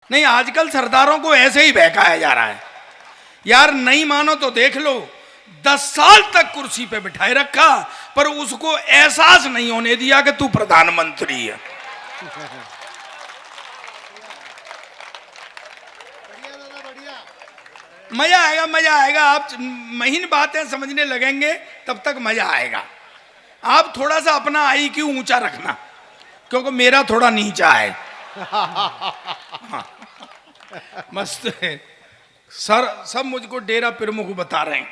नहीं, आजकल सरदारों को ऐसे ही बहकाया जा रहा है। यार नहीं मानो तो देख लो, 10 साल तक कुर्सी पे बिठाए रखा, पर उसको एहसास नहीं होने दिया कि तू प्रधानमंत्री है। मजा आएगा, मजा आएगा। आप महीन बातें समझने लगेंगे तब तक मजा आएगा। आप थोड़ा सा अपना IQ ऊंचा रखना, क्योंकि मेरा थोड़ा नीचा है। हाँ। मस्त है सर। सब मुझको डेरा प्रमुख बता रहे हैं।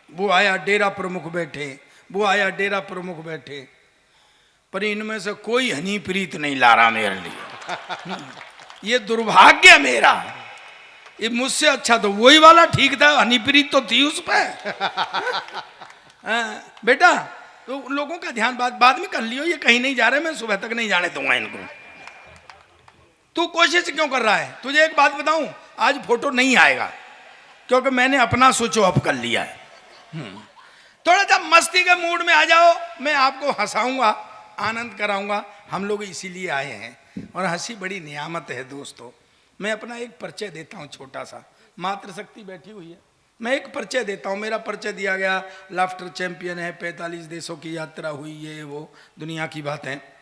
वो आया डेरा प्रमुख बैठे, वो आया डेरा प्रमुख बैठे, पर इनमें से कोई हनीप्रीत नहीं ला रहा मेरे लिए। ये दुर्भाग्य मेरा। ये मुझसे अच्छा तो वही वाला ठीक था, हनीप्रीत तो थी उस पर। बेटा तो लोगों का ध्यान बाद में कर लियो। ये कहीं नहीं जा रहे, मैं सुबह तक नहीं जाने दूंगा इनको। तू कोशिश क्यों कर रहा है? तुझे एक बात बताऊं, आज फोटो नहीं आएगा, क्योंकि मैंने अपना स्विच ऑफ कर लिया है। थोड़ा सा मस्ती के मूड में आ जाओ, मैं आपको हंसाऊंगा, आनंद कराऊंगा। हम लोग इसीलिए आए हैं, और हंसी बड़ी नियामत है दोस्तों। मैं अपना एक परिचय देता हूँ छोटा सा। मातृशक्ति बैठी हुई है, मैं एक परिचय देता हूँ। मेरा परिचय दिया गया, लाफ्टर चैंपियन है, 45 देशों की यात्रा हुई, ये वो दुनिया की बात है।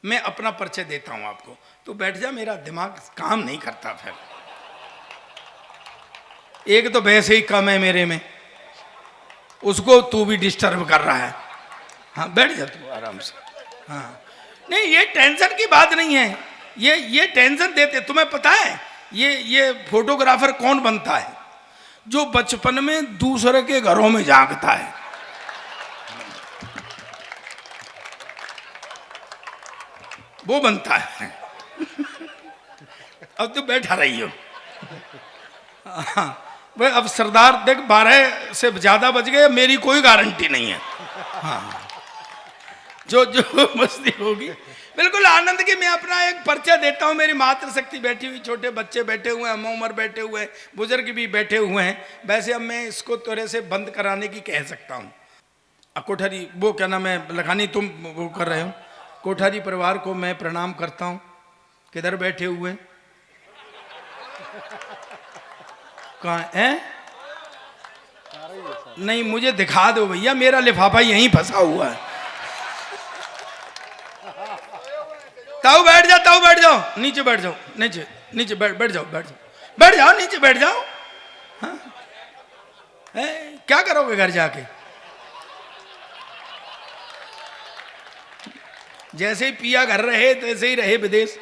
मैं अपना परिचय देता हूँ आपको। तो बैठ जा, मेरा दिमाग काम नहीं करता फिर। एक तो वैसे ही कम है मेरे में, उसको तू भी डिस्टर्ब कर रहा है। हाँ बैठ जा तू आराम से। हाँ नहीं, ये टेंशन की बात नहीं है। ये टेंशन देते, तुम्हें पता है ये फोटोग्राफर कौन बनता है? जो बचपन में दूसरे के घरों में झांकता है। वो बनता है। अब तो बैठा रही हो। भाई अब सरदार देख, 12 से ज्यादा बज गए, मेरी कोई गारंटी नहीं है। हाँ जो मस्ती होगी बिल्कुल आनंद की। मैं अपना एक परिचय देता हूँ। मेरी मातृशक्ति बैठी हुई, छोटे बच्चे बैठे हुए हैं, हम उम्र बैठे हुए हैं, बुजुर्ग भी बैठे हुए हैं। वैसे अब मैं इसको थोड़े से बंद कराने की कह सकता हूँ। कोठारी, वो क्या नाम है लखानी, तुम वो कर रहे हो। कोठारी परिवार को मैं प्रणाम करता हूँ। किधर बैठे हुए? कहाँ है? नहीं मुझे दिखा दो भैया, मेरा लिफाफा यहीं फंसा हुआ है। ताऊ बैठ जाओ, ताऊ बैठ जाओ, नीचे बैठ जाओ, नीचे बैठ जाओ, नीचे बैठ जाओ। हाँ? क्या करोगे घर जाके? जैसे ही पिया घर रहे तैसे ही रहे विदेश।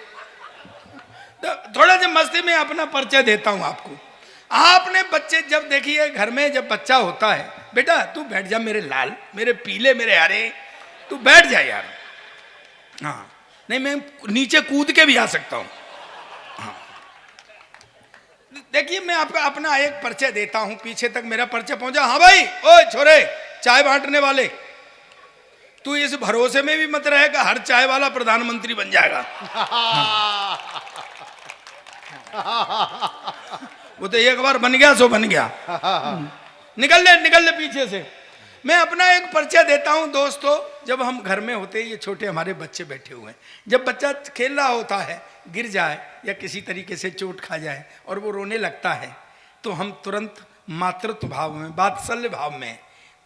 तो थोड़ा सा मस्ती में अपना परिचय देता हूं आपको। आपने बच्चे जब देखिए घर में जब बच्चा होता है, बेटा तू बैठ जा मेरे लाल, मेरे पीले, मेरे हरे, तू बैठ जा यार। हाँ नहीं, मैं नीचे कूद के भी आ सकता हूं। हाँ देखिए, मैं आपका अपना एक परिचय देता हूं, पीछे तक मेरा परिचय पहुंचा। हाँ भाई, ओ छोरे चाय बांटने वाले, तू इस भरोसे में भी मत रहेगा हर चाय वाला प्रधानमंत्री बन जाएगा। वो तो एक बार बन गया सो बन गया। निकल ले पीछे से। मैं अपना एक परिचय देता हूं दोस्तों। जब हम घर में होते हैं, ये छोटे हमारे बच्चे बैठे हुए हैं, जब बच्चा खेल रहा होता है, गिर जाए या किसी तरीके से चोट खा जाए और वो रोने लगता है, तो हम तुरंत मातृत्व भाव में, वात्सल्य भाव में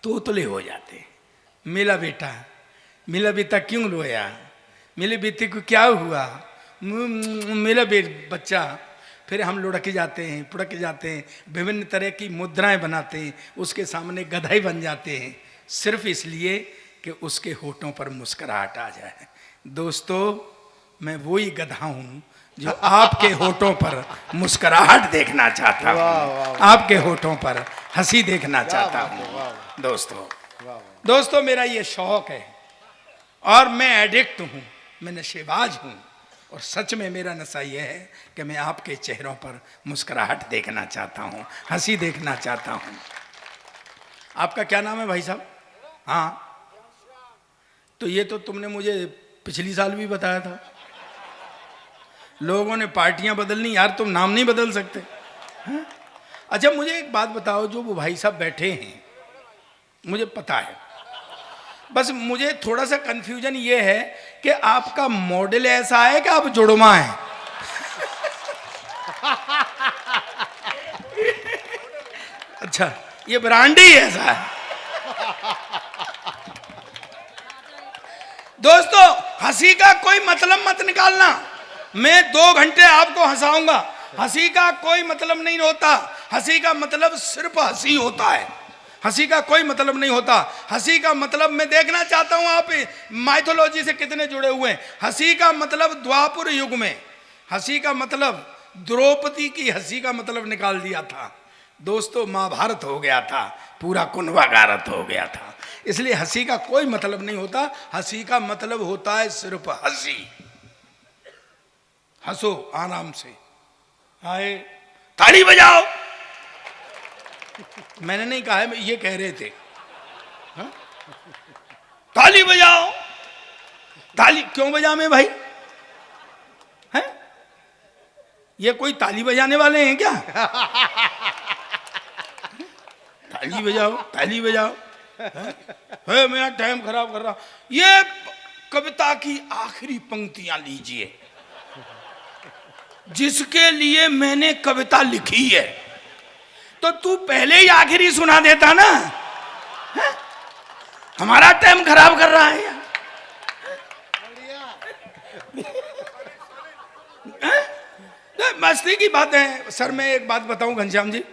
तोतले हो जाते हैं। मेरा बेटा क्यों रोया, मेरे बेटे को क्या हुआ, मेरा बच्चा। फिर हम लुढ़क जाते हैं, पुढ़क जाते हैं, विभिन्न तरह की मुद्राएं बनाते हैं, उसके सामने गधाई बन जाते हैं, सिर्फ इसलिए कि उसके होठों पर मुस्कुराहट आ जाए। दोस्तों मैं वही गधा हूँ जो आपके होठों पर मुस्कुराहट देखना चाहता हूँ, आपके होठों पर हंसी देखना चाहता हूँ। दोस्तों मेरा ये शौक है और मैं एडिक्ट हूँ, मैं नशेबाज हूँ। और सच में मेरा नशा यह है कि मैं आपके चेहरों पर मुस्कुराहट देखना चाहता हूँ, हंसी देखना चाहता हूँ। आपका क्या नाम है भाई साहब? हाँ तो ये तो तुमने मुझे पिछली साल भी बताया था। लोगों ने पार्टियां बदलनी, यार तुम नाम नहीं बदल सकते? हाँ? अच्छा मुझे एक बात बताओ, जो वो भाई साहब बैठे हैं, मुझे पता है, बस मुझे थोड़ा सा कंफ्यूजन ये है कि आपका मॉडल ऐसा है कि आप जुड़वा हैं। अच्छा, ये ब्रांड ही ऐसा है। दोस्तों, हंसी का कोई मतलब मत निकालना। मैं 2 घंटे आपको हंसाऊंगा, हंसी का कोई मतलब नहीं होता। हंसी का मतलब सिर्फ हंसी होता है, हंसी का कोई मतलब नहीं होता। हंसी का मतलब, मैं देखना चाहता हूं आप माइथोलॉजी से कितने जुड़े हुए हैं। हंसी का मतलब द्वापर युग में हंसी का मतलब द्रौपदी की हंसी का मतलब निकाल दिया था। दोस्तों, महाभारत हो गया था, पूरा कुनवागारत हो गया था। इसलिए हंसी का कोई मतलब नहीं होता। हंसी का मतलब होता है सिर्फ हंसी। हंसो आराम से, आए ताली बजाओ। मैंने नहीं कहा है, ये कह रहे थे। हा? ताली बजाओ। ताली क्यों बजावे भाई? हैं? ये कोई ताली बजाने वाले हैं क्या? ताली बजाओ, ताली बजाओ। है मेरा टाइम खराब कर रहा। ये कविता की आखिरी पंक्तियां लीजिए, जिसके लिए मैंने कविता लिखी है। तो तू पहले ही आखिरी सुना देता ना। है? हमारा टाइम खराब कर रहा है यार। मस्ती की बात है सर। मैं एक बात बताऊं घनश्याम जी,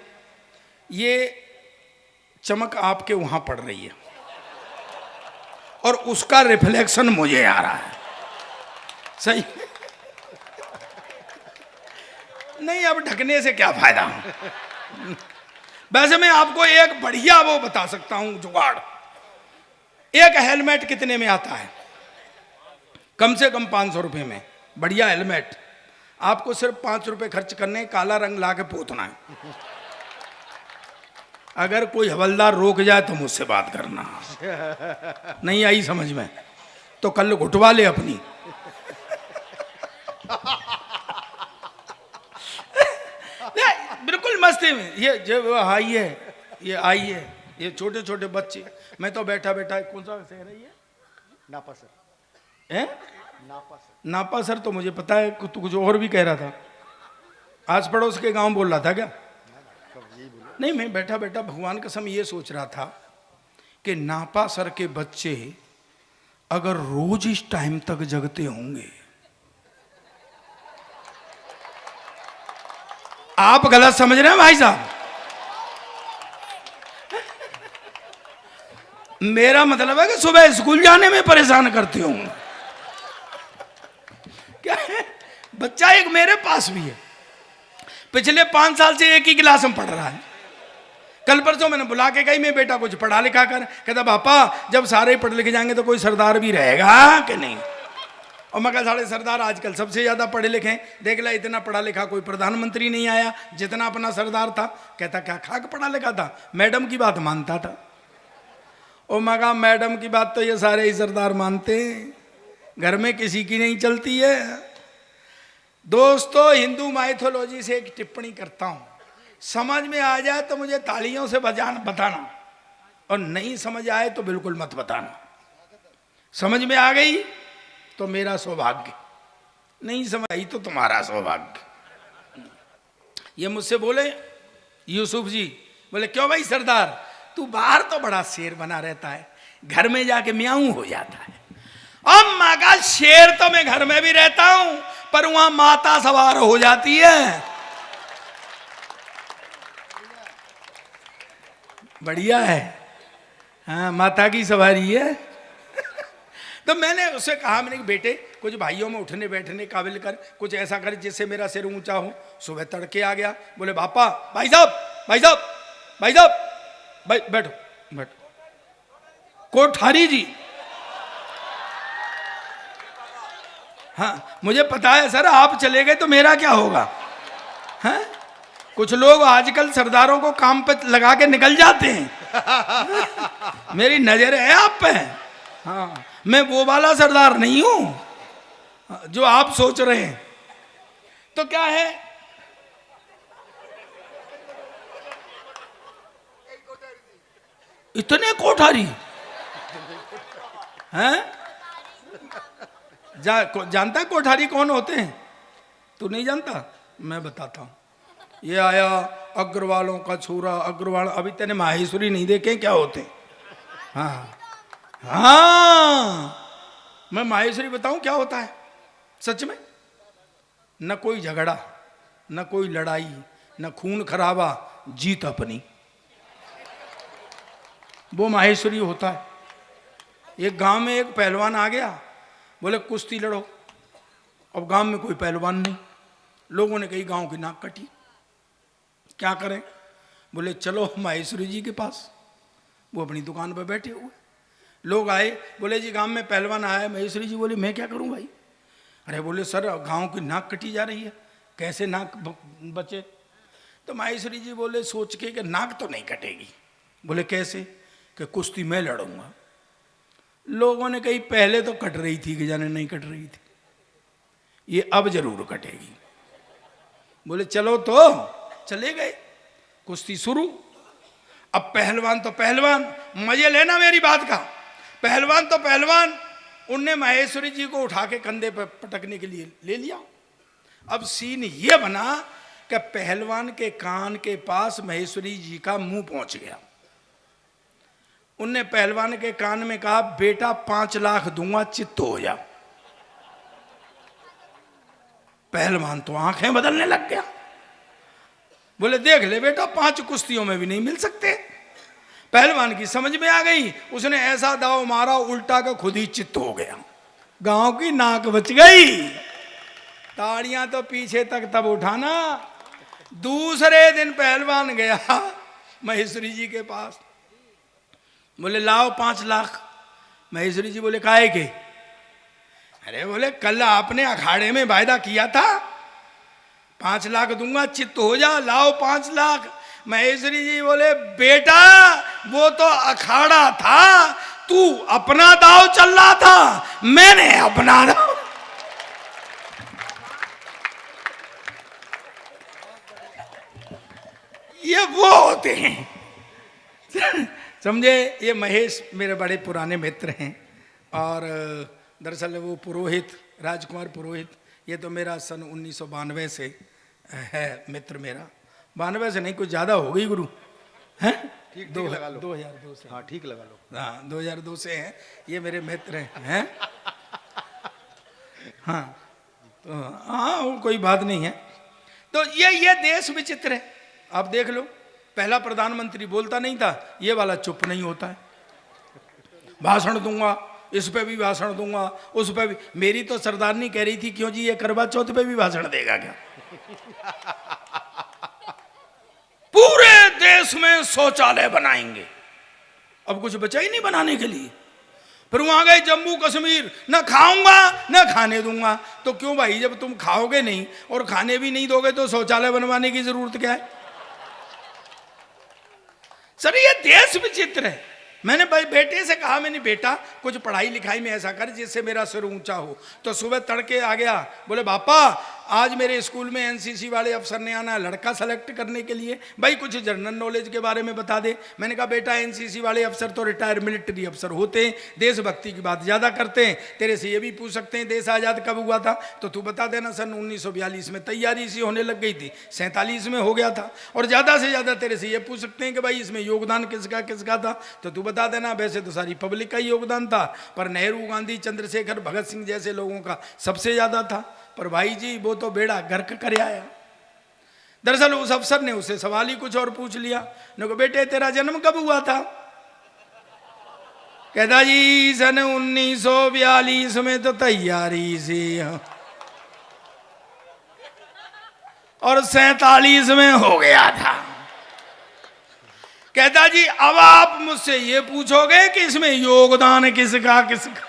ये चमक आपके वहां पड़ रही है और उसका रिफ्लेक्शन मुझे आ रहा है। सही नहीं, अब ढकने से क्या फायदा। वैसे मैं आपको एक बढ़िया वो बता सकता हूं जुगाड़। एक हेलमेट कितने में आता है? कम से कम 500 रुपए में बढ़िया हेलमेट। आपको सिर्फ 5 रुपए खर्च करने, काला रंग ला के पोतना है। अगर कोई हवलदार रोक जाए तो मुझसे बात करना। नहीं आई समझ में तो कल घुटवा ले अपनी। बिल्कुल मस्ती में। ये जो आई है, ये आई है, ये छोटे छोटे बच्चे। मैं तो बैठा बैठा, कौन सा शहर है ये? नापा सर। हैं? नापा सर। नापा सर तो मुझे पता है, तू कुछ और भी कह रहा था। आस पड़ोस के गांव बोल रहा था क्या? नहीं, मैं बैठा बैठा भगवान कसम ये सोच रहा था कि नापा सर के बच्चे अगर रोज इस टाइम तक जगते होंगे। आप गलत समझ रहे हैं भाई साहब। मेरा मतलब है कि सुबह स्कूल जाने में परेशान करते होंगे। क्या है? बच्चा एक मेरे पास भी है, पिछले 5 साल से एक ही क्लास में पढ़ रहा है। कल परसों मैंने बुला के कही, मैं बेटा कुछ पढ़ा लिखा कर। कहता पापा जब सारे पढ़ लिखे जाएंगे तो कोई सरदार भी रहेगा कि नहीं? और मैं कहा सारे सरदार आजकल सबसे ज्यादा पढ़े लिखे हैं। देख ला, इतना पढ़ा लिखा कोई प्रधानमंत्री नहीं आया जितना अपना सरदार था। कहता क्या खाक पढ़ा लिखा था, मैडम की बात मानता था। और मैं कहा मैडम की बात तो ये सारे ही सरदार मानते हैं, घर में किसी की नहीं चलती है। दोस्तों, हिंदू माइथोलॉजी से एक टिप्पणी करता हूं, समझ में आ जाए तो मुझे तालियों से बताना, और नहीं समझ आए तो बिल्कुल मत बताना। समझ में आ गई तो मेरा सौभाग्य, नहीं समझ आई तो तुम्हारा सौभाग्य। ये मुझसे बोले यूसुफ जी, बोले क्यों भाई सरदार, तू बाहर तो बड़ा शेर बना रहता है, घर में जाके म्याऊं हो जाता है। अब मागा शेर तो मैं घर में भी रहता हूं, पर वहां माता सवार हो जाती है। बढ़िया है, हाँ माता की सवारी है। तो मैंने उससे कहा, मैंने बेटे कुछ भाइयों में उठने बैठने काबिल कर, कुछ ऐसा कर जिससे मेरा सिर ऊंचा हो। सुबह तड़के आ गया, बोले पापा, भाई साहब भाई साहब भाई साहब, भाई बैठो बैठो। कोठारी जी, हाँ मुझे पता है सर, आप चले गए तो मेरा क्या होगा। हैं? कुछ लोग आजकल सरदारों को काम पे लगा के निकल जाते हैं। मेरी नजर है आप पे। हाँ, मैं वो वाला सरदार नहीं हूं जो आप सोच रहे हैं। तो क्या है, इतने कोठारी हैं? जानता है कोठारी कौन होते हैं? तू नहीं जानता? मैं बताता हूं। ये आया अग्रवालों का छोरा अग्रवाल। अभी तेने माहेश्वरी नहीं देखे क्या होते? हाँ हाँ, मैं माहेश्वरी बताऊं क्या होता है सच में। न कोई झगड़ा, न कोई लड़ाई, न खून खराबा, जीत अपनी, वो माहेश्वरी होता है। एक गांव में एक पहलवान आ गया, बोले कुश्ती लड़ो। अब गांव में कोई पहलवान नहीं, लोगों ने कही गांव की नाक कटी, क्या करें? बोले चलो माहेश्वरी जी के पास। वो अपनी दुकान पर बैठे हुए, लोग आए, बोले जी गांव में पहलवान आया है। माहेश्वरी जी बोले मैं क्या करूं भाई? अरे बोले सर गांव की नाक कटी जा रही है, कैसे नाक बचे? तो माहेश्वरी जी बोले सोच के कि नाक तो नहीं कटेगी। बोले कैसे? कि कुश्ती मैं लड़ूंगा। लोगों ने कही पहले तो कट रही थी कि जाने नहीं कट रही थी, ये अब जरूर कटेगी। बोले चलो, तो चले गए, कुश्ती शुरू। अब पहलवान तो पहलवान, मजे लेना मेरी बात का, पहलवान तो पहलवान, उनने माहेश्वरी जी को उठा के कंधे पर पटकने के लिए ले लिया। अब सीन ये बना कि पहलवान के कान के पास माहेश्वरी जी का मुंह पहुंच गया। उनने पहलवान के कान में कहा बेटा 5 लाख दूंगा, चित्त हो जा। पहलवान तो आंखें बदलने लग गया, बोले देख ले बेटा 5 कुश्तियों में भी नहीं मिल सकते। पहलवान की समझ में आ गई, उसने ऐसा दाव मारा उल्टा का खुद ही चित्त हो गया, गांव की नाक बच गई। ताड़ियां तो पीछे तक तब उठाना। दूसरे दिन पहलवान गया माहेश्वरी जी के पास, बोले लाओ 5 लाख। माहेश्वरी जी बोले काहे के? अरे बोले कल आपने अखाड़े में वायदा किया था 5 लाख दूंगा, चित्त हो जा, लाओ 5 लाख। माहेश्वरी जी बोले बेटा वो तो अखाड़ा था, तू अपना दाव चल रहा था, मैंने अपना दाव। ये वो होते हैं समझे। ये महेश मेरे बड़े पुराने मित्र हैं, और दरअसल वो पुरोहित, राजकुमार पुरोहित, ये तो मेरा सन 1992 से है मित्र मेरा। 92 से नहीं, कुछ ज़्यादा हो गई गुरु, हैं? ठीक लगा लो, 2002 से। हाँ ठीक लगा लो, हाँ 2002 से हैं ये मेरे मित्र हैं। हाँ तो हाँ वो कोई बात नहीं है। तो ये देश विचित्र है। आप देख लो, पहला प्रधानमंत्री बोलता नहीं था, ये वाला चुप नहीं होता है, भाषण दूंगा, इस पे भी भाषण दूंगा, उस पे भी। मेरी तो सरदारनी कह रही थी क्यों जी ये करवा चौथ पे भी भाषण देगा क्या? पूरे देश में शौचालय बनाएंगे, अब कुछ बचा ही नहीं बनाने के लिए। फिर वहां गए जम्मू कश्मीर, न खाऊंगा न खाने दूंगा। तो क्यों भाई, जब तुम खाओगे नहीं और खाने भी नहीं दोगे तो शौचालय बनवाने की जरूरत क्या है? सर ये देश विचित्र है। मैंने भाई बेटे से कहा, मैंने बेटा कुछ पढ़ाई लिखाई में ऐसा कर जिससे मेरा सिर ऊंचा हो। तो सुबह तड़के आ गया, बोले पापा आज मेरे स्कूल में एनसीसी वाले अफसर ने आना है लड़का सेलेक्ट करने के लिए, भाई कुछ जनरल नॉलेज के बारे में बता दे। मैंने कहा बेटा एनसीसी वाले अफसर तो रिटायर्ड मिलिट्री अफसर होते हैं, देशभक्ति की बात ज़्यादा करते हैं। तेरे से ये भी पूछ सकते हैं देश आज़ाद कब हुआ था, तो तू बता देना सन 1942 में। तैयारी सी होने लग गई थी, 47 में हो गया था। और ज़्यादा से ज़्यादा तेरे से ये पूछ सकते हैं कि भाई इसमें योगदान किसका किसका था, तो तू बता देना। वैसे तो सारी पब्लिक का ही योगदान था, पर नेहरू, गांधी, चंद्रशेखर, भगत सिंह जैसे लोगों का सबसे ज़्यादा था। पर भाई जी वो तो बेड़ा गर्क कर आया। दरअसल उस अफसर ने उसे सवाल ही कुछ और पूछ लिया। ने कहा बेटे तेरा जन्म कब हुआ था? कहता जी सन 1942 में तो तैयारी से, और 47 में हो गया था। कहता जी अब आप मुझसे ये पूछोगे कि इसमें योगदान किसका किसका,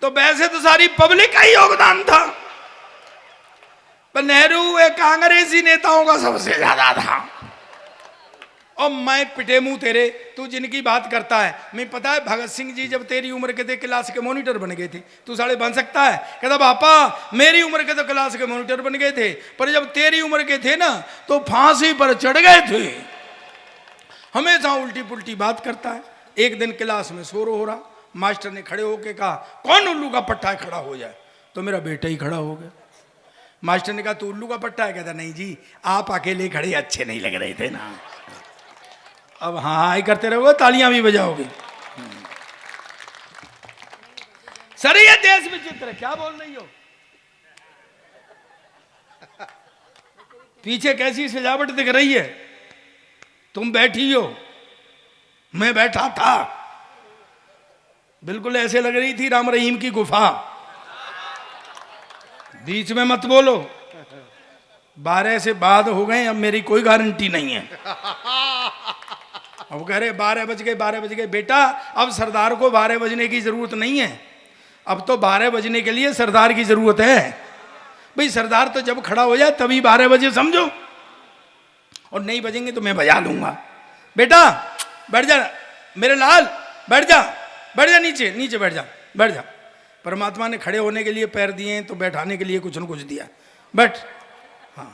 तो वैसे तो सारी पब्लिक का ही योगदान था, पर नेहरू एक कांग्रेसी नेताओं का सबसे ज्यादा था। और मैं पिटे मुंह तेरे, तू जिनकी बात करता है, मैं पता है भगत सिंह जी जब तेरी उम्र के थे क्लास के मॉनिटर बन गए थे, तू साले बन सकता है? कहता पापा मेरी उम्र के तो क्लास के मॉनिटर बन गए थे, पर जब तेरी उम्र के थे ना तो फांसी पर चढ़ गए थे। हमेशा उल्टी पुल्टी बात करता है। एक दिन क्लास में शोर हो रहा, मास्टर ने खड़े होके कहा कौन उल्लू का पट्टा खड़ा हो जाए, तो मेरा बेटा ही खड़ा हो गया। मास्टर ने कहा तू उल्लू का पट्टा है? कहता नहीं जी, आप अकेले खड़े अच्छे नहीं लग रहे थे ना। अब हाँ हाँ ही करते रहोगे, तालियां भी बजाओगे। सर ये देश विचित्र है, क्या बोल रही हो? पीछे कैसी सजावट दिख रही है? तुम बैठी हो, मैं बैठा था, बिल्कुल ऐसे लग रही थी राम रहीम की गुफा। बीच में मत बोलो, 12 से बाद हो गए, अब मेरी कोई गारंटी नहीं है। अब कह रहे 12 बज गए, 12 बज गए। बेटा अब सरदार को 12 बजने की जरूरत नहीं है, अब तो 12 बजने के लिए सरदार की जरूरत है। भाई सरदार तो जब खड़ा हो जाए तभी 12 बजे समझो, और नहीं बजेंगे तो मैं बजा लूंगा। बेटा बैठ जा मेरे लाल, बैठ जा, बैठ जा, नीचे नीचे बैठ जा, बैठ जा। परमात्मा ने खड़े होने के लिए पैर दिए हैं तो बैठाने के लिए कुछ न कुछ दिया, बैठ। हाँ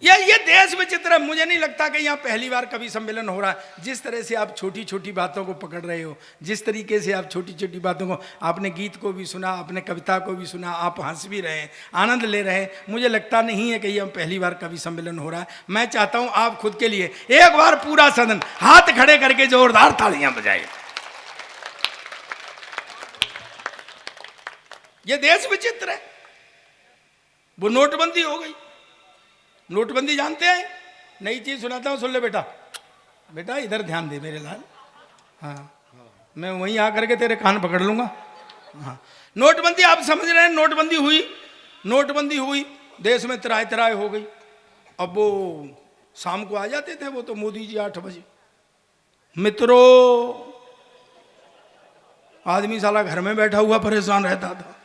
ये देश विचित्र है। मुझे नहीं लगता कि यहाँ पहली बार कभी सम्मेलन हो रहा है। जिस तरह से आप छोटी छोटी बातों को पकड़ रहे हो, जिस तरीके से आप छोटी छोटी बातों को, आपने गीत को भी सुना, आपने कविता को भी सुना, आप हंस भी रहे हैं, आनंद ले रहे हैं। मुझे लगता नहीं है कि यह पहली बार कभी सम्मेलन हो रहा है। मैं चाहता हूँ आप खुद के लिए एक बार पूरा सदन हाथ खड़े करके जोरदार तालियां बजाए। ये देश विचित्र है। वो नोटबंदी हो गई, नोटबंदी जानते हैं? नई चीज सुनाता हूं, सुन ले बेटा। बेटा इधर ध्यान दे मेरे लाल। हाँ मैं वहीं आकर के तेरे कान पकड़ लूंगा। हाँ नोटबंदी आप समझ रहे हैं, नोटबंदी हुई, नोटबंदी हुई, देश में तराय तराय हो गई। अब वो शाम को आ जाते थे वो तो मोदी जी 8 बजे। मित्रों आदमी साला घर में बैठा हुआ परेशान रहता था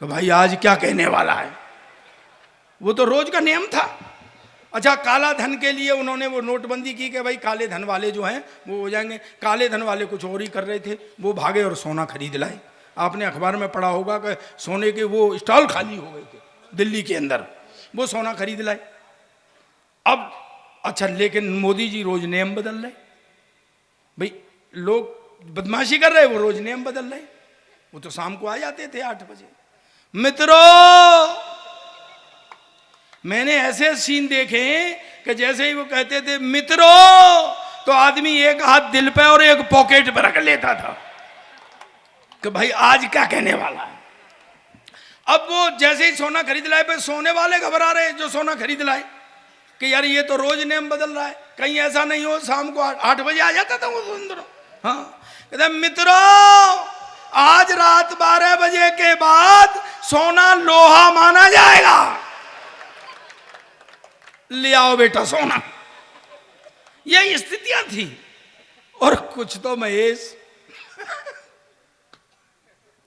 कि भाई आज क्या कहने वाला है। वो तो रोज का नियम था। अच्छा काला धन के लिए उन्होंने वो नोटबंदी की कि भाई काले धन वाले जो हैं वो हो जाएंगे। काले धन वाले कुछ और ही कर रहे थे, वो भागे और सोना खरीद लाए। आपने अखबार में पढ़ा होगा कि सोने के वो स्टॉल खाली हो गए थे दिल्ली के अंदर, वो सोना खरीद लाए। अब अच्छा लेकिन मोदी जी रोज नियम बदल रहे। भाई लोग बदमाशी कर रहे, वो रोज नियम बदल रहे। वो तो शाम को आ जाते थे 8 बजे। मित्रों मैंने ऐसे सीन देखे कि जैसे ही वो कहते थे मित्रों तो आदमी एक हाथ दिल पे और एक पॉकेट पे रख लेता था कि भाई आज क्या कहने वाला है। अब वो जैसे ही सोना खरीद लाए पे सोने वाले घबरा रहे जो सोना खरीद लाए कि यार ये तो रोज नियम बदल रहा है, कहीं ऐसा नहीं हो शाम को 8 बजे आ जाता था वो अंदर। हाँ कहते मित्रों आज रात 12 बजे के बाद सोना लोहा माना जाएगा, ले आओ बेटा सोना। यही स्थितियां थी। और कुछ तो महेश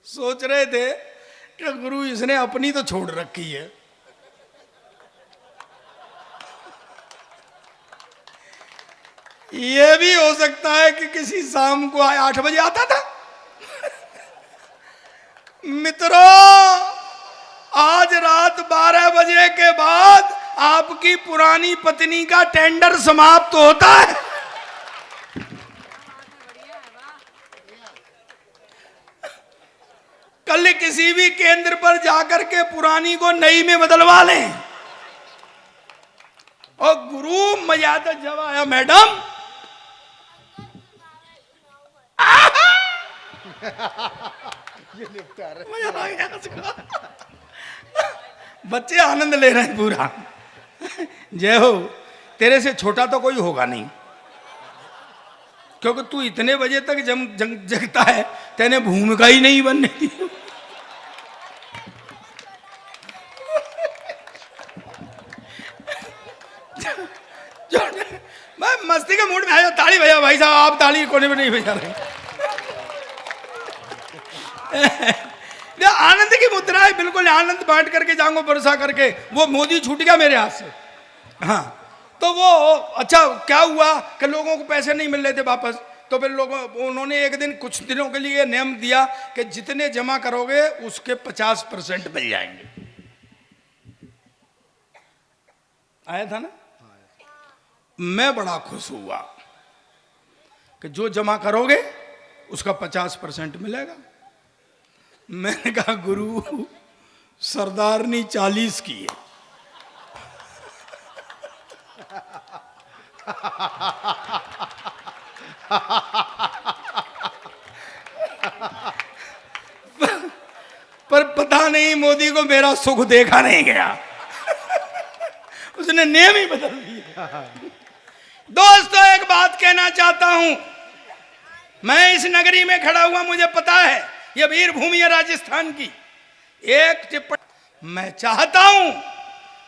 सोच रहे थे कि गुरु इसने अपनी तो छोड़ रखी है, ये भी हो सकता है कि किसी शाम को 8 बजे आता था। मित्रों आज रात 12 बजे के बाद आपकी पुरानी पत्नी का टेंडर समाप्त होता है। कल किसी भी केंद्र पर जाकर के पुरानी को नई में बदलवा लें। और गुरु मजा तो जब आया मैडम मजा आ गया उसको। बच्चे आनंद ले रहे हैं पूरा। जय हो, तेरे से छोटा तो कोई होगा नहीं क्योंकि तू इतने बजे तक जगता है, तेने भूमिका ही नहीं बनने दी। मैं मस्ती के मूड में आया, ताली बजा भाई साहब, आप ताली कोने में नहीं बजा रहे। आनंद की मुद्रा है, बिल्कुल आनंद बांट करके जाऊंगा बरसा करके। वो मोदी छूट गया मेरे हाथ से। हाँ तो वो अच्छा क्या हुआ कि लोगों को पैसे नहीं मिल रहे थे वापस, तो फिर उन्होंने एक दिन कुछ दिनों के लिए नियम दिया कि जितने जमा करोगे उसके 50% मिल जाएंगे। आया था ना? मैं बड़ा खुश हुआ कि जो जमा करोगे उसका 50% मिलेगा। मैंने कहा गुरु सरदारनी 40 की है। पर पता नहीं मोदी को मेरा सुख देखा नहीं गया। उसने नेम ही बदल दिया। दोस्तों, एक बात कहना चाहता हूं, मैं इस नगरी में खड़ा हुआ, मुझे पता है यह वीर भूमि है राजस्थान की। एक टिप्पणी मैं चाहता हूं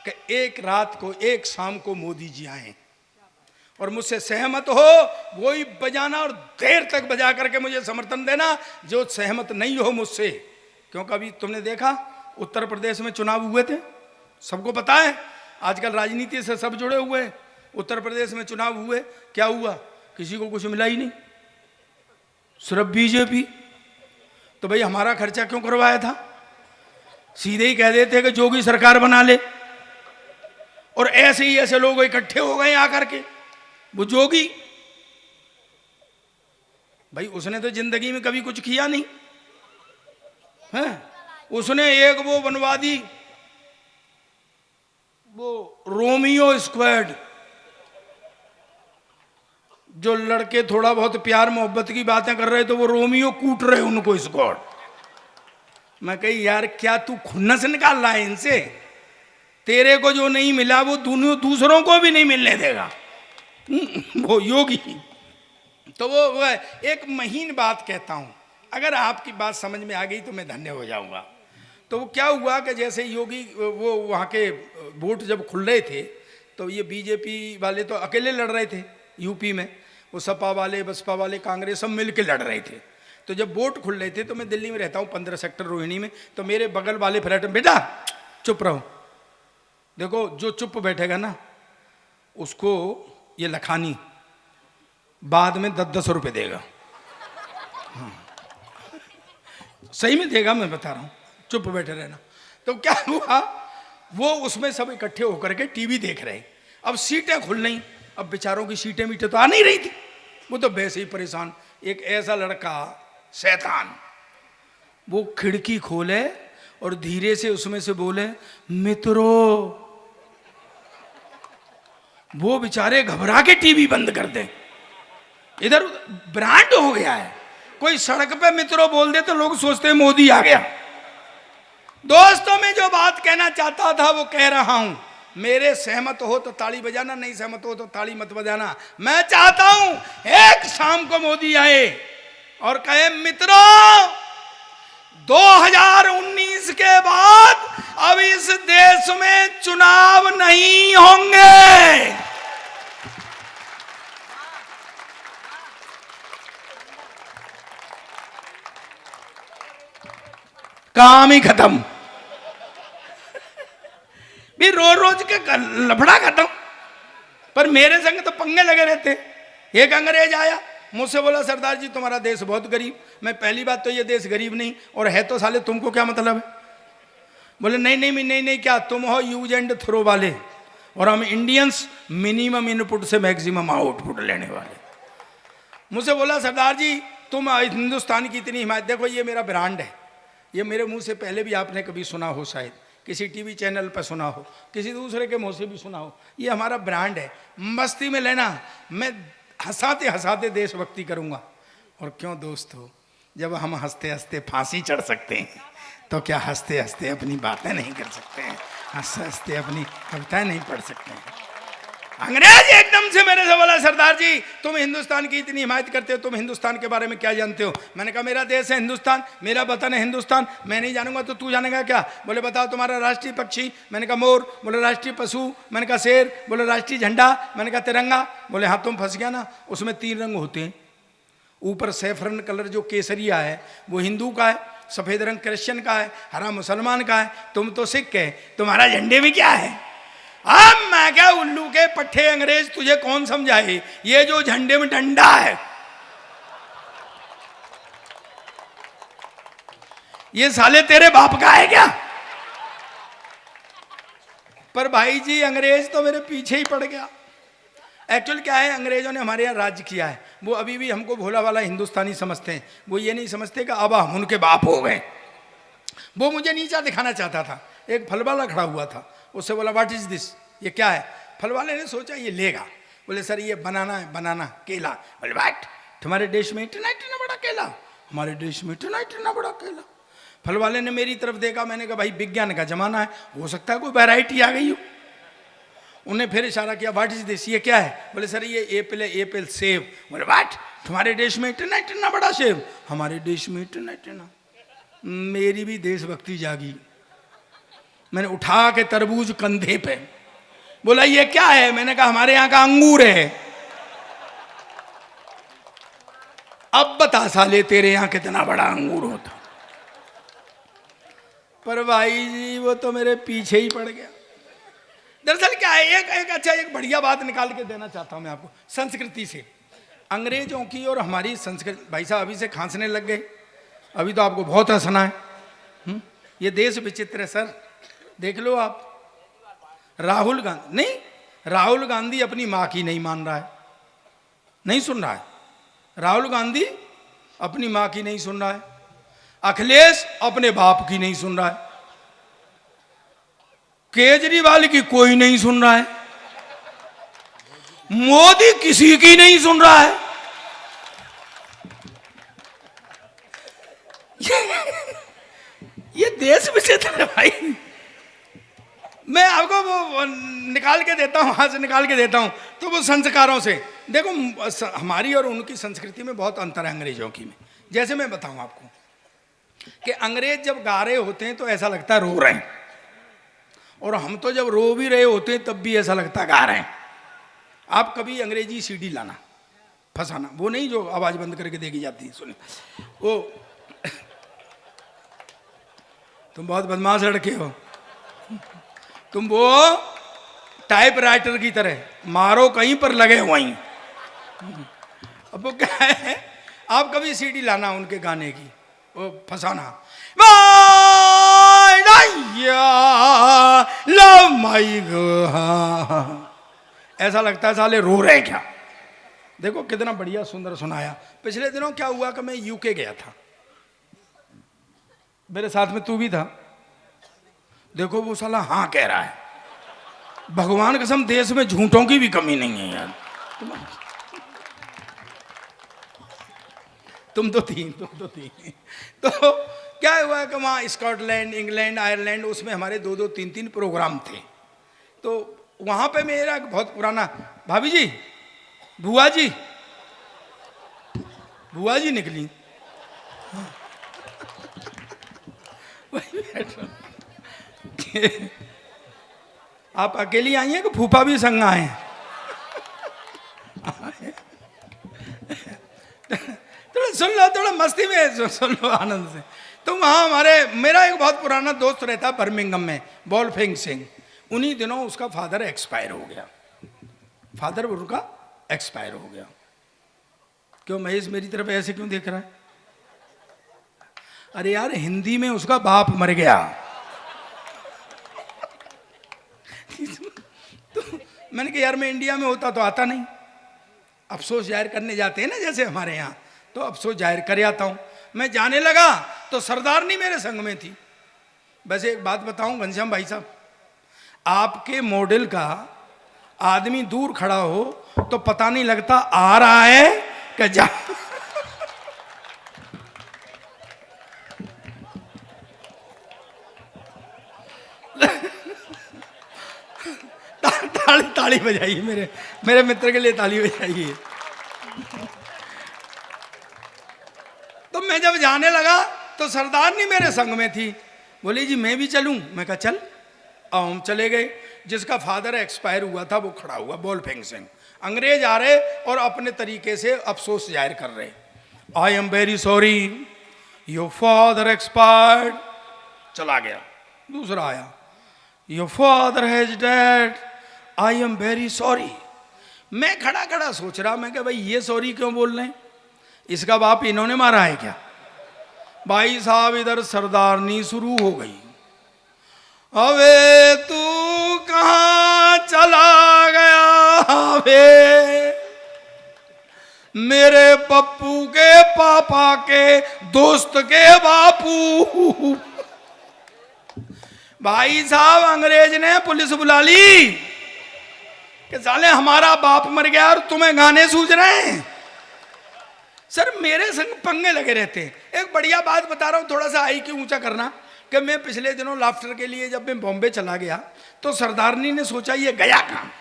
कि एक रात को, एक शाम को मोदी जी आए और मुझसे सहमत हो वही बजाना और देर तक बजा करके मुझे समर्थन देना। जो सहमत नहीं हो मुझसे, क्योंकि अभी तुमने देखा उत्तर प्रदेश में चुनाव हुए थे, सबको पता है, आजकल राजनीति से सब जुड़े हुए हैं। उत्तर प्रदेश में चुनाव हुए, क्या हुआ? किसी को कुछ मिला ही नहीं, सिर्फ बीजेपी। तो भाई हमारा खर्चा क्यों करवाया था? सीधे ही कह देते कि जोगी सरकार बना ले। और ऐसे ही ऐसे लोग इकट्ठे हो गए आकर के, वो जोगी भाई उसने तो जिंदगी में कभी कुछ किया नहीं है। उसने एक वो बनवा दी, वो रोमियो स्क्वाड, जो लड़के थोड़ा बहुत प्यार मोहब्बत की बातें कर रहे तो वो रोमियो कूट रहे उनको स्क्वाड। मैं कही यार क्या तू खुन्नस निकाल रहा है इनसे? तेरे को जो नहीं मिला वो दूसरों को भी नहीं मिलने देगा। वो योगी। तो वो एक महीन बात कहता हूं, अगर आपकी बात समझ में आ गई तो मैं धन्य हो जाऊंगा। तो वो क्या हुआ कि जैसे योगी वो वहाँ के वोट जब खुल रहे थे तो ये बीजेपी वाले तो अकेले लड़ रहे थे यूपी में, वो सपा वाले, बसपा वाले, कांग्रेस सब मिल के लड़ रहे थे। तो जब वोट खुल रहे थे तो मैं दिल्ली में रहता हूँ 15 सेक्टर रोहिणी में, तो मेरे बगल वाले फ्लैट में, बेटा चुप रहो, देखो जो चुप बैठेगा ना उसको ये लखानी बाद में 10-10 रुपये देगा। हाँ। सही में देगा, मैं बता रहा हूँ, चुप बैठे रहना। तो क्या हुआ, वो उसमें सब इकट्ठे होकर के टीवी देख रहे। अब सीटें खुल नहीं, अब बेचारों की सीटें मीटें तो आ नहीं रही थी, वो तो वैसे ही परेशान। एक ऐसा लड़का शैतान, वो खिड़की खोले और धीरे से उसमें से बोले, मित्रों। वो बेचारे घबरा के टीवी बंद कर दे। इधर ब्रांड हो गया है, कोई सड़क पे मित्रों बोल दे तो लोग सोचते हैं मोदी आ गया। दोस्तों, मैं जो बात कहना चाहता था वो कह रहा हूं। मेरे सहमत हो तो ताली बजाना, नहीं सहमत हो तो ताली मत बजाना। मैं चाहता हूं एक शाम को मोदी आए और कहे, मित्रों 2019 के बाद अब इस देश में चुनाव नहीं होंगे। काम ही खत्म, भी रोज रोज के लफड़ा खत्म। पर मेरे संग तो पंगे लगे रहते। एक अंग्रेज आया, मुझसे बोला, सरदार जी तुम्हारा देश बहुत गरीब। मैं पहली बात तो ये देश गरीब नहीं, और है तो साले तुमको क्या मतलब है? बोले नहीं नहीं नहीं नहीं, क्या तुम हो यूज एंड थ्रो वाले, और हम इंडियंस मिनिमम इनपुट से मैक्सिमम आउटपुट लेने वाले। मुझसे बोला, सरदार जी तुम हिंदुस्तान की इतनी हिमायत, देखो ये मेरा ब्रांड है, ये मेरे मुंह से पहले भी आपने कभी सुना हो, शायद किसी टीवी चैनल पर सुना हो, किसी दूसरे के मुंह से भी सुना हो, ये हमारा ब्रांड है। मस्ती में लेना, मैं हंसाते हंसाते देशभक्ति करूंगा। और क्यों दोस्तों, जब हम हंसते हंसते फांसी चढ़ सकते हैं तो क्या हंसते हंसते अपनी बातें नहीं कर सकते हैं? हंसते हंसते अपनी कविताएं नहीं पढ़ सकते हैं? अंग्रेज एकदम से मेरे से बोला, सरदार जी तुम हिंदुस्तान की इतनी हिमायत करते हो, तुम हिंदुस्तान के बारे में क्या जानते हो? मैंने कहा मेरा देश है हिंदुस्तान, मेरा वतन है हिंदुस्तान, मैं नहीं जानूंगा तो तू जानेगा क्या? बोले बताओ तुम्हारा राष्ट्रीय पक्षी? मैंने कहा मोर। बोले राष्ट्रीय पशु? मैंने कहा शेर। बोले राष्ट्रीय झंडा? मैंने कहा तिरंगा। बोले हाँ तुम फंस गया ना, उसमें 3 रंग होते हैं। ऊपर सैफरन कलर जो केसरिया है वो हिंदू का है, सफेद रंग क्रिश्चियन का है, हरा मुसलमान का है, तुम तो सिख है, तुम्हारा झंडे में क्या है? अब मैं क्या उल्लू के पट्टे अंग्रेज, तुझे कौन समझाए? ये जो झंडे में डंडा है ये साले तेरे बाप का है क्या? पर भाई जी अंग्रेज तो मेरे पीछे ही पड़ गया। एक्चुअल क्या है, अंग्रेजों ने हमारे यहाँ राज्य किया है, वो अभी भी हमको भोला वाला हिंदुस्तानी समझते हैं। वो ये नहीं समझते कि अब हम उनके बाप हो गए। वो मुझे नीचा दिखाना चाहता था। एक फल वाला खड़ा हुआ था, उससे बोला व्हाट इज दिस, ये क्या है? फल वाले ने सोचा ये लेगा, बोले सर ये बनाना है, बनाना केला। बोले व्हाट, तुम्हारे देश में इतना इतना बड़ा केला? हमारे देश में इतना इतना बड़ा केला। फल वाले ने मेरी तरफ देखा, मैंने कहा भाई विज्ञान का जमाना है, हो सकता है कोई वैरायटी आ गई हो। उन्हें फिर इशारा किया व्हाट इज दिस, ये क्या है? बोले सर ये एप्पल है, एप्पल। सेब। बोले व्हाट, तुम्हारे देश में इतना इतना बड़ा सेब? हमारे देश में इतना इतना। मेरी भी देशभक्ति जागी, मैंने उठा के तरबूज कंधे पे, बोला ये क्या है? मैंने कहा हमारे यहाँ का अंगूर है। अब बता साले तेरे यहाँ कितना बड़ा अंगूर होता। पर भाई जी वो तो मेरे पीछे ही पड़ गया। दरअसल क्या है, एक बढ़िया बात निकाल के देना चाहता हूं मैं आपको संस्कृति से, अंग्रेजों की और हमारी संस्कृति। भाई साहब अभी से खांसने लग गए, अभी तो आपको बहुत हंसना है। ये देश विचित्र है सर, देख लो आप। राहुल गांधी नहीं, राहुल गांधी अपनी माँ की नहीं मान रहा है, नहीं सुन रहा है। राहुल गांधी अपनी माँ की नहीं सुन रहा है, अखिलेश अपने बाप की नहीं सुन रहा है, केजरीवाल की कोई नहीं सुन रहा है, मोदी किसी की नहीं सुन रहा है। ये देश विचित्र है भाई। मैं आपको वो निकाल के देता हूं, वहां से निकाल के देता हूं। तो वो संस्कारों से देखो, हमारी और उनकी संस्कृति में बहुत अंतर है अंग्रेजों की में। जैसे मैं बताऊं आपको कि अंग्रेज जब गा रहे होते हैं तो ऐसा लगता है रो रहे हैं, और हम तो जब रो भी रहे होते हैं तब भी ऐसा लगता है गा रहे हैं। आप कभी अंग्रेजी सीडी लाना, फंसाना, वो नहीं जो आवाज बंद करके देखी जाती है, सुनिए वो। तुम बहुत बदमाश लड़के हो, तुम वो टाइप राइटर की तरह मारो कहीं पर लगे वहीं। अब वो क्या है, आप कभी सीडी लाना उनके गाने की, वो फंसाना, ऐसा लगता है साले रो रहे क्या। देखो कितना बढ़िया सुंदर सुनाया। पिछले दिनों क्या हुआ कि मैं यूके गया था, मेरे साथ में तू भी था। देखो वो साला हाँ कह रहा है, भगवान कसम देश में झूठों की भी कमी नहीं है यार। तुम तो थी। तो क्या हुआ कि वहाँ स्कॉटलैंड, इंग्लैंड, आयरलैंड, उसमें हमारे 2-2, 3-3 प्रोग्राम थे। तो वहाँ पे मेरा बहुत पुराना भाभी जी, बुआ जी निकली। आप अकेली आई हैं कि फूफा भी संग आए हैं? थोड़ा सुन लो, थोड़ा मस्ती में सुन लो, आनंद से। तो वहाँ मेरा एक बहुत पुराना दोस्त रहता बर्मिंघम में, वोल्फिंग सिंह। उन्हीं दिनों उसका फादर एक्सपायर हो गया। फादर उनका एक्सपायर हो गया। क्यों महेश मेरी तरफ ऐसे क्यों देख रहा है? अरे यार हिंदी में उसका बाप मर गया। तो मैंने कहा यार मैं इंडिया में होता तो आता नहीं। अफसोस जाहिर करने जाते हैं ना जैसे हमारे यहाँ, तो अफसोस जाहिर कर आता हूँ। मैं जाने लगा तो सरदारनी मेरे संग में थी। वैसे एक बात बताऊं घनश्याम भाई साहब, आपके मॉडल का आदमी दूर खड़ा हो तो पता नहीं लगता आ रहा है कि जा। ताली बजाइए, मेरे मित्र के लिए ताली बजाइए। तो मैं जब जाने लगा तो सरदारनी मेरे संग में थी। बोली जी मैं भी चलूं? मैं कहा चल। और हम चले गए। जिसका फादर एक्सपायर हुआ था वो खड़ा हुआ, वोल्फिंग सिंह। अंग्रेज आ रहे और अपने तरीके से अफसोस जाहिर कर रहे। I am very sorry your father expired. चला गया। दूसरा आया, your father has dead, I am very sorry. मैं खड़ा खड़ा सोच रहा, मैं क्या भाई ये सॉरी क्यों बोल रहे हैं? इसका बाप इन्होंने मारा है क्या? भाई साहब इधर सरदारनी शुरू हो गई। अबे तू कहाँ चला गया वे, मेरे पप्पू के पापा के दोस्त के बापू। भाई साहब अंग्रेज ने पुलिस बुला ली कि साले हमारा बाप मर गया और तुम्हें गाने सूझ रहे हैं। सर मेरे संग पंगे लगे रहते हैं। एक बढ़िया बात बता रहा हूं, थोड़ा सा आई क्यों ऊंचा करना, कि मैं पिछले दिनों लाफ्टर के लिए जब मैं बॉम्बे चला गया तो सरदारनी ने सोचा ये गया कहाँ।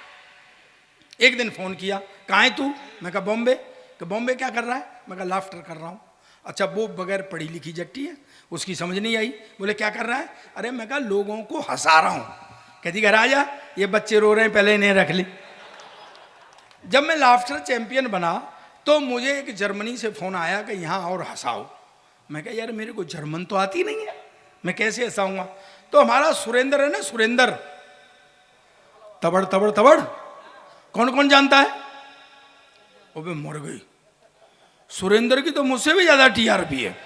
एक दिन फोन किया, कहाँ है तू? मैं कहा बॉम्बे। कि बॉम्बे क्या कर रहा है? मैं कहा लाफ्टर कर रहा हूँ। अच्छा वो बगैर पढ़ी लिखी जट्टी है, उसकी समझ नहीं आई। बोले क्या कर रहा है? अरे मैं कहा लोगों को हंसा रहा हूँ। कहती घर आ जा, ये बच्चे रो रहे हैं पहले इन्हें रख ली। जब मैं लाफ्टर चैंपियन बना तो मुझे एक जर्मनी से फोन आया कि यहाँ और हंसाओ। मैं कहा यार मेरे को जर्मन तो आती नहीं है, मैं कैसे हंसाऊंगा? तो हमारा सुरेंद्र है ना, सुरेंद्र, तबड़ तबड़ तबड़, कौन कौन जानता है? ओबे मर गई, सुरेंद्र की तो मुझसे भी ज्यादा टीआरपी है।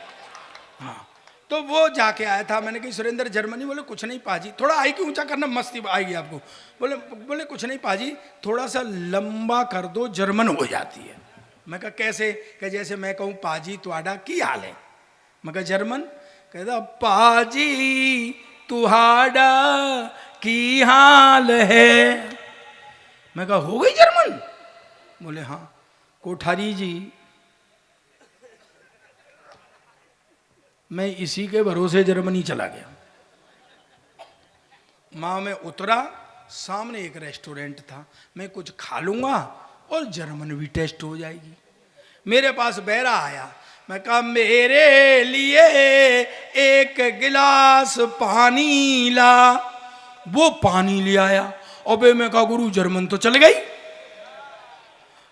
हाँ तो वो जाके आया था। मैंने कहा सुरेंद्र जर्मनी? बोले कुछ नहीं पाजी, थोड़ा आई की ऊंचा करना मस्ती आएगी आपको। बोले बोले कुछ नहीं पाजी, थोड़ा सा लंबा कर दो जर्मन हो जाती है। मैं कहा कैसे? कि जैसे मैं कहूँ पाजी तुहाडा की हाल है। मैं कहा जर्मन? कहता पाजी तुहाडा की हाल है। मैं कहा हो गई जर्मन? बोले हाँ। कोठारी जी मैं इसी के भरोसे जर्मनी चला गया। माँ में उतरा, सामने एक रेस्टोरेंट था, मैं कुछ खा लूंगा और जर्मन भी टेस्ट हो जाएगी। मेरे पास बैरा आया, मैं कहा मेरे लिए एक गिलास पानी ला। वो पानी ले आया। अबे मैं कहा गुरु जर्मन तो चल गई।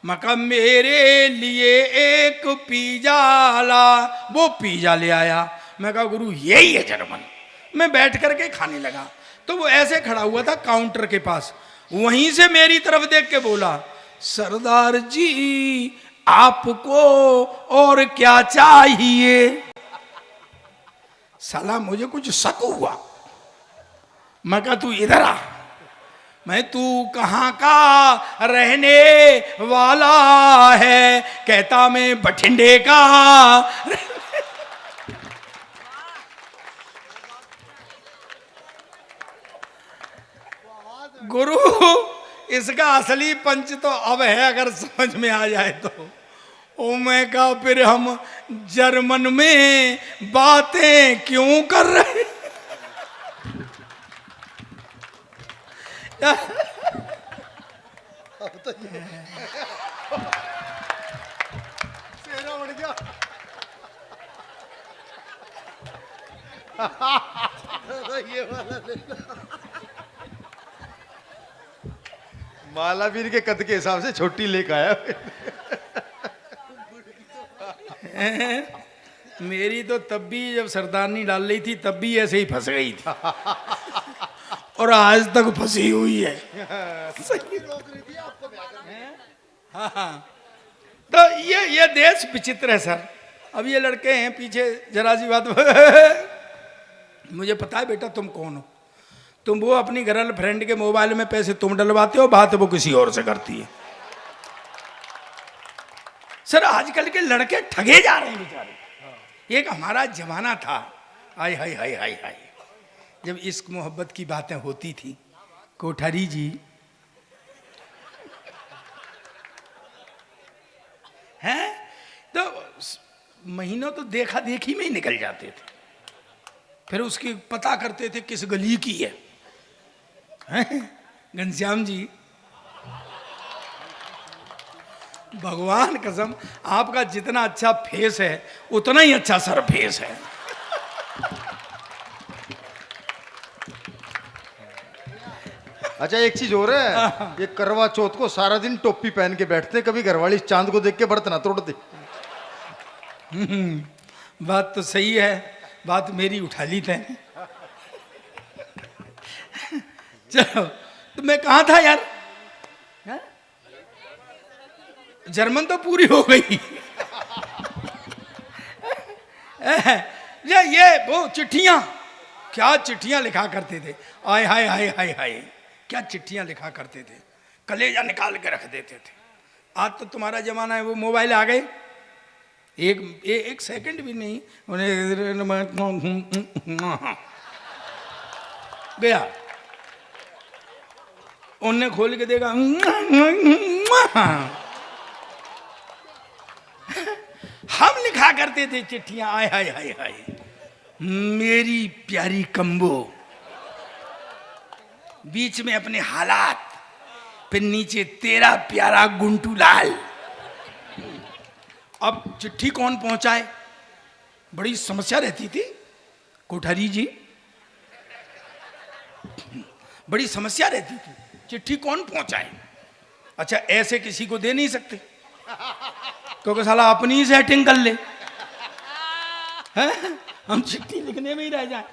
मैं कहा मेरे लिए एक पिज्जा ला। वो पिज्जा ले आया। मैं कहा गुरु यही है जर्मन। मैं बैठ करके खाने लगा तो वो ऐसे खड़ा हुआ था काउंटर के पास, वहीं से मेरी तरफ देख के बोला सरदार जी आपको और क्या चाहिए? साला मुझे कुछ शक हुआ। मैं कहा तू इधर आ। मैं तू कहाँ का रहने वाला है? कहता मैं बठिंडे का। गुरु इसका असली पंच तो अब है, अगर समझ में आ जाए तो। ओ मैं कहा फिर हम जर्मन में बातें क्यों कर रहे? सेना बढ़ गया। ये वाला मालावीर के कद के हिसाब से छोटी लेके आया। मेरी तो तब भी जब सरदारनी डाल रही थी तब भी ऐसे ही फंस गई थी और आज तक फंसी हुई है। हाँ हाँ तो ये देश विचित्र है सर। अब ये लड़के हैं पीछे, जरा सी बात मुझे पता है बेटा तुम कौन हो। तुम वो अपनी गर्लफ्रेंड के मोबाइल में पैसे तुम डलवाते हो, बात वो किसी और से करती है। सर आजकल के लड़के ठगे जा रहे हैं बेचारे। एक हमारा जमाना था, हाय हाय हाय हाय हाय, जब इश्क मोहब्बत की बातें होती थी। कोठारी जी हैं तो महीनों तो देखा देखी में ही निकल जाते थे। फिर उसकी पता करते थे किस गली की है। घनश्याम जी भगवान कसम आपका जितना अच्छा फेस है उतना ही अच्छा सर फेस है। अच्छा एक चीज हो रहा है, ये करवा चौथ को सारा दिन टोपी पहन के बैठते, कभी घरवाली चांद को देख के व्रत ना तोड़ दे। बात तो सही है, बात मेरी उठा ली थे। चलो तो मैं कहाँ था यार? हा? जर्मन तो पूरी हो गई। ये वो चिट्ठियां, क्या चिट्ठियां लिखा करते थे। आय हाय हाय हाय हाय, क्या चिट्ठियां लिखा करते थे, कलेजा निकाल के रख देते थे। आज तो तुम्हारा जमाना है, वो मोबाइल आ गए, एक सेकंड भी नहीं उन्हें। गया, उनने खोल के देखा, हम लिखा करते थे चिट्ठियां, आय हाय हाय हाय, मेरी प्यारी कम्बो, बीच में अपने हालात, फिर नीचे तेरा प्यारा गुंटू लाल। अब चिट्ठी कौन पहुंचाए, बड़ी समस्या रहती थी कोठारी जी, बड़ी समस्या रहती थी, चिट्ठी कौन पहुंचाए। अच्छा ऐसे किसी को दे नहीं सकते क्योंकि साला अपनी ही सेटिंग कर ले, हैं? हम चिट्ठी लिखने में ही रह जाए।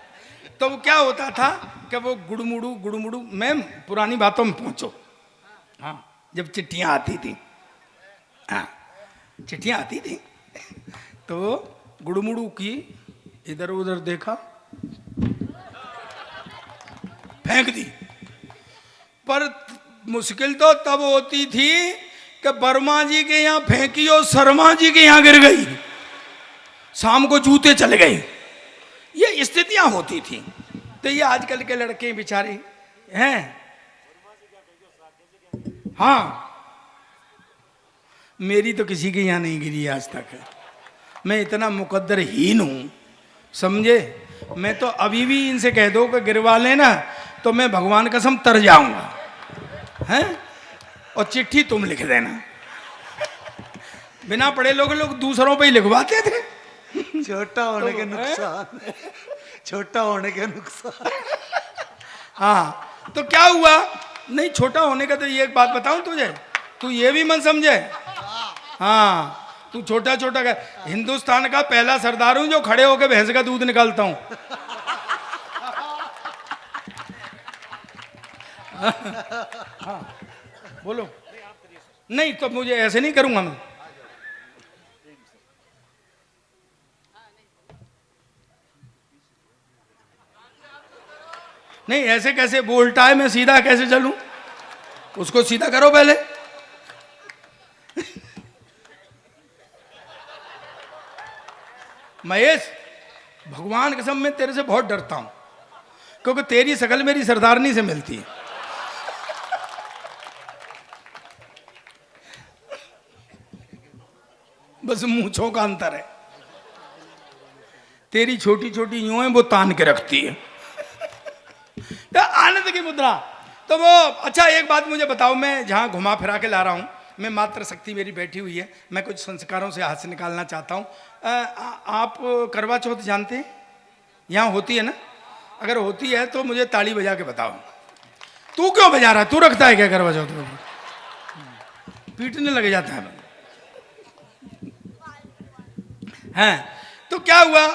तो वो क्या होता था कि वो गुड़मुड़ू, मैम पुरानी बातों में पहुंचो, हाँ जब चिट्ठियां आती थी, हाँ चिट्ठियां आती थी तो गुड़मुड़ू की, इधर उधर देखा, फेंक दी। पर मुश्किल तो तब होती थी कि वर्मा जी के यहाँ फेंकी और शर्मा जी के यहाँ गिर गई, शाम को जूते चले गए, ये स्थितियां होती थी। तो ये आजकल के लड़के बेचारे हैं, हाँ मेरी तो किसी के यहाँ नहीं गिरी आज तक, मैं इतना मुकद्दरहीन हूं समझे। मैं तो अभी भी इनसे कह दो कि गिरवा लेना तो मैं भगवान कसम तर जाऊंगा, हैं? और चिट्ठी तुम लिख देना। बिना पढ़े लोग दूसरों पे ही लिखवाते थे। छोटा होने के नुकसान, छोटा होने के नुकसान। हाँ तो क्या हुआ, नहीं छोटा होने का तो ये एक बात बताऊं तुझे, तू ये भी मन समझे, हाँ तू छोटा छोटा का, हिंदुस्तान का पहला सरदार हूं जो खड़े होकर भैंस का दूध निकालता हूं। हाँ बोलो, नहीं तो मुझे ऐसे नहीं करूंगा मैं। नहीं ऐसे कैसे बोलता है, मैं सीधा कैसे चलूं, उसको सीधा करो पहले। महेश भगवान कसम मैं तेरे से बहुत डरता हूं क्योंकि तेरी शकल मेरी सरदारनी से मिलती है। बस मूंछों का अंतर है, तेरी छोटी छोटी यूं है, वो तान के रखती है। तो आनंद की मुद्रा। तो वो अच्छा एक बात मुझे बताओ, मैं जहां घुमा फिरा के ला रहा हूं, मैं मात्र शक्ति मेरी बैठी हुई है, मैं कुछ संस्कारों से हाथ से निकालना चाहता हूं। आप करवा चौथ जानते हैं, यहाँ होती है ना, अगर होती है तो मुझे ताली बजा के बताओ। तू क्यों बजा रहा है, तू रखता है क्या करवा चौथ को, पीटने लग जाता है। हैं तो क्या हुआ,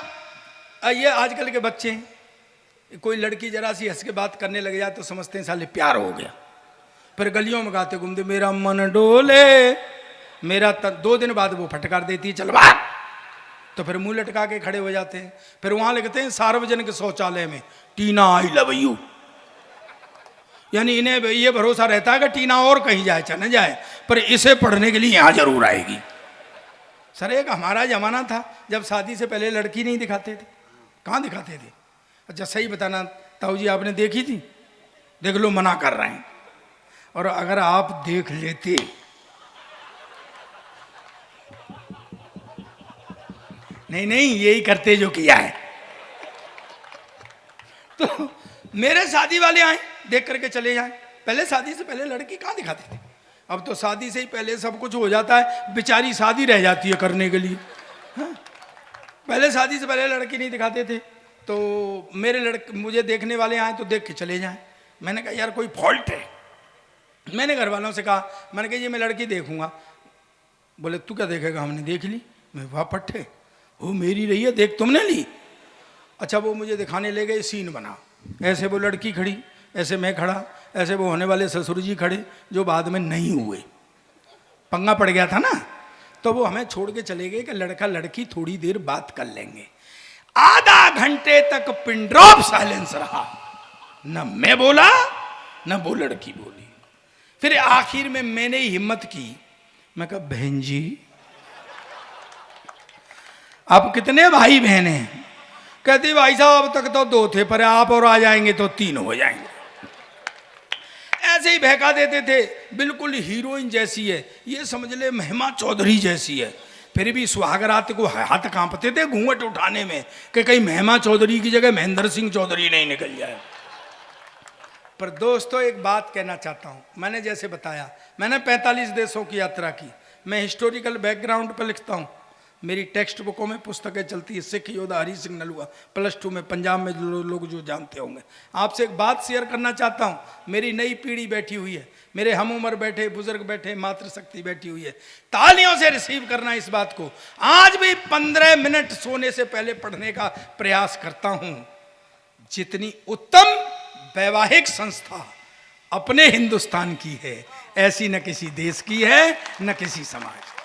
ये आजकल के बच्चे, कोई लड़की जरा सी हंस के बात करने लग जाए तो समझते हैं साले प्यार हो गया, फिर गलियों में गाते घूमते मेरा मन डोले मेरा 2 दिन बाद वो फटकार देती है चल बात, तो फिर मुंह लटका के खड़े हो जाते हैं। फिर वहां लिखते हैं सार्वजनिक शौचालय में टीना आई लव यू, यानी इन्हें ये भरोसा रहता है कि टीना और कहीं जाए चले जाए पर इसे पढ़ने के लिए यहां जरूर आएगी। सर एक हमारा जमाना था जब शादी से पहले लड़की नहीं दिखाते थे, कहाँ दिखाते थे। अच्छा सही बताना ताऊ जी, आपने देखी थी, देख लो मना कर रहे हैं, और अगर आप देख लेते नहीं यही करते जो किया है। तो मेरे शादी वाले आए देख करके चले जाए, पहले शादी से पहले लड़की कहाँ दिखाते थे, अब तो शादी से ही पहले सब कुछ हो जाता है, बेचारी शादी रह जाती है करने के लिए। हाँ? पहले शादी से पहले लड़की नहीं दिखाते थे, तो मेरे लड़के मुझे देखने वाले आए तो देख के चले जाएं। मैंने कहा यार कोई फॉल्ट है, मैंने घर वालों से कहा, मैंने कहा ये मैं लड़की देखूंगा। बोले तू क्या देखेगा, हमने देख ली। मैं वाह पट्टे, वो मेरी रही है, देख तुमने ली। अच्छा वो मुझे दिखाने ले गए, सीन बना, ऐसे वो लड़की खड़ी, ऐसे मैं खड़ा, ऐसे वो होने वाले ससुर जी खड़े जो बाद में नहीं हुए, पंगा पड़ गया था ना। तो वो हमें छोड़ के चले गए कि लड़का लड़की थोड़ी देर बात कर लेंगे। आधा घंटे तक पिन ड्रॉप साइलेंस रहा, न मैं बोला न वो लड़की बोली। फिर आखिर में मैंने ही हिम्मत की, मैं कहा बहन जी आप कितने भाई बहन हैं। कहती भाई साहब अब तक तो 2 थे, पर आप और आ जाएंगे तो 3 हो जाएंगे। ऐसे ही बहका देते थे। बिल्कुल हीरोइन जैसी है, ये समझ ले महिमा चौधरी जैसी है। फिर भी सुहागरात को हाथ कांपते थे घूंघट उठाने में कि कहीं महिमा चौधरी की जगह महेंद्र सिंह चौधरी नहीं निकल जाए। पर दोस्तों एक बात कहना चाहता हूं, मैंने जैसे बताया मैंने 45 देशों की यात्रा की। मैं हिस्टोरिकल बैकग्राउंड पर लिखता हूं, मेरी टेक्स्ट बुकों में पुस्तकें चलती है। सिख योद्धा हरी सिंह नलुआ +2 में पंजाब में लोग जो जानते होंगे। आपसे एक बात शेयर करना चाहता हूं, मेरी नई पीढ़ी बैठी हुई है, मेरे हम उम्र बैठे बुजुर्ग बैठे, मातृशक्ति बैठी हुई है। तालियों से रिसीव करना इस बात को। आज भी 15 मिनट सोने से पहले पढ़ने का प्रयास करता हूं। जितनी उत्तम वैवाहिक संस्था अपने हिंदुस्तान की है, ऐसी न किसी देश की है न किसी समाज की।